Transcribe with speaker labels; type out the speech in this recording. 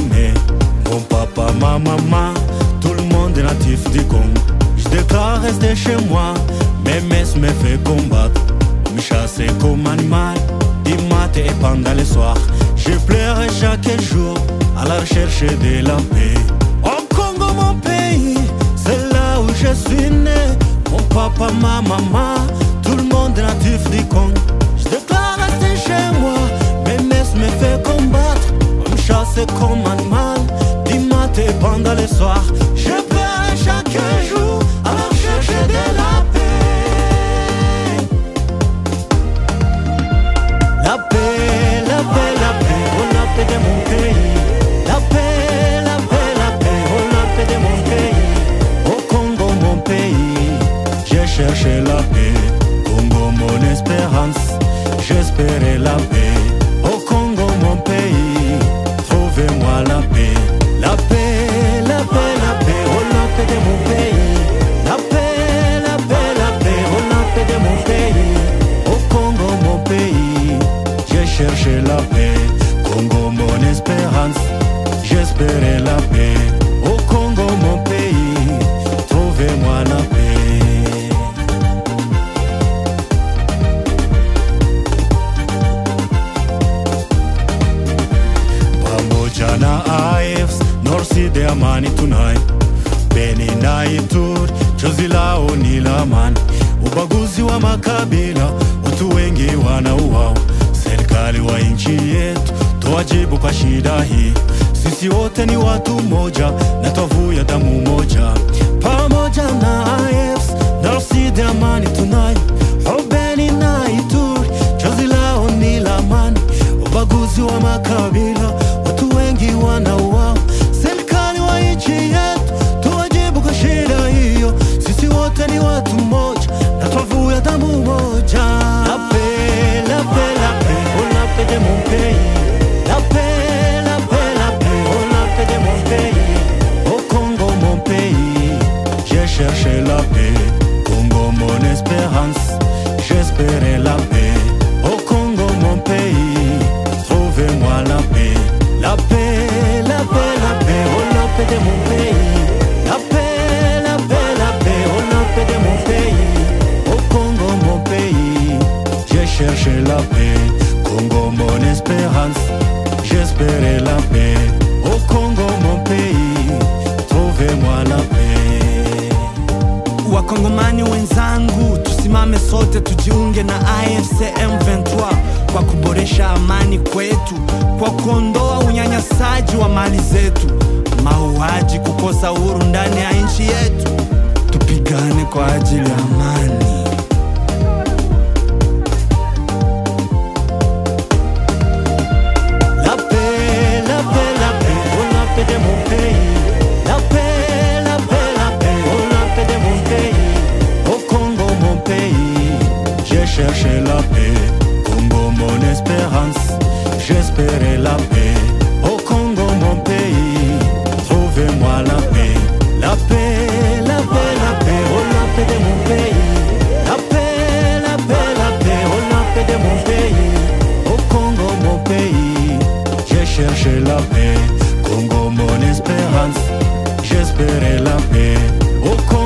Speaker 1: Guinée. Mon papa, ma maman, tout le monde est natif du Congo. Je déclare rester chez moi, mes messes me fait combattre. On me chassait comme animal, du matin et pendant les soirs. Je pleurais chaque jour à la recherche de la paix. Au Congo, mon pays, c'est là où je suis né. Mon papa, ma maman, tout le monde est natif du Congo. Je déclare rester chez moi, mes messes me fait combattre. On me chassait comme animal, du matin et pendant les soirs. Je pleurais chaque jour à la recherche de la paix. La paix, la paix, la paix, oh la paix de mon pays. La paix, la paix, la paix, oh la paix de mon pays. Au Congo, mon pays, j'ai cherché la paix. Congo, mon espérance, j'espérais la paix. Au Congo, mon pays, trouvez-moi la paix. La paix, la paix, la paix, oh la paix de mon pays. La paix, la paix, la paix, oh la paix de mon pays. Au Congo, mon pays, j'ai cherché la paix. Congo, mon espérance, j'espérais la paix. Au Congo, mon pays, trouvez-moi la paix. Pamoja na AFC, North ya amani tonight. Beni na Ituri, chozi lao ni la amani. Ubaguzi wa makabila, watu wengi wanauawa. Serikali wa nchi yetu, tuwajibu kwa shida hii. Sisi wote ni watu moja, na twavuya damu moja. Pamoja na AFC, North ya amani tonight. Beni na Ituri, chozi lao ni la amani. Ubaguzi wa makabila, watu wengi wanauawa. Serikali wa nchi yetu, tuwajibu kwa shida hiyo. Sisi wote ni watu moja, na twavuya damu moja. La paix, la paix, la paix, oh la paix de mon pays. La paix, la paix, la paix, oh la paix de mon pays. Au Congo, mon pays, j'ai cherché la paix. Congo, mon espérance, j'espérais la paix. Au Congo, mon pays, trouvez-moi la paix. La paix, la paix, la paix, oh la paix de mon pays. La paix, la paix, la paix, oh la paix de mon pays. Au Congo, mon pays, j'ai cherché la paix. Congo, mon espérance, j'espérais la paix. Au Congo, mon pays, trouvez-moi la paix.
Speaker 2: Wakongomani wenzangu, tusimame sote tujiunge na AFC M23 kwa kuboresha amani kwetu, kwa kuondoa unyanyasaji wa mali zetu, mauaji, kukosa uhuru ndani ya nchi yetu. Tupigane kwa ajili ya amani.
Speaker 1: La paix, la paix, la paix, oh la paix de mon pays. La paix, la paix, la paix, oh la paix de mon pays. Au Congo, mon pays, j'ai cherché la paix. Congo, mon espérance, j'espérais la paix. Au Congo, mon pays, trouvez-moi la paix. La paix, la paix, la paix, oh la paix de mon pays. La paix, la paix, la paix, oh la paix de mon pays. Au Congo, mon pays, j'ai cherché la paix. Congo, mon espérance, j'espérais la paix. Au Congo,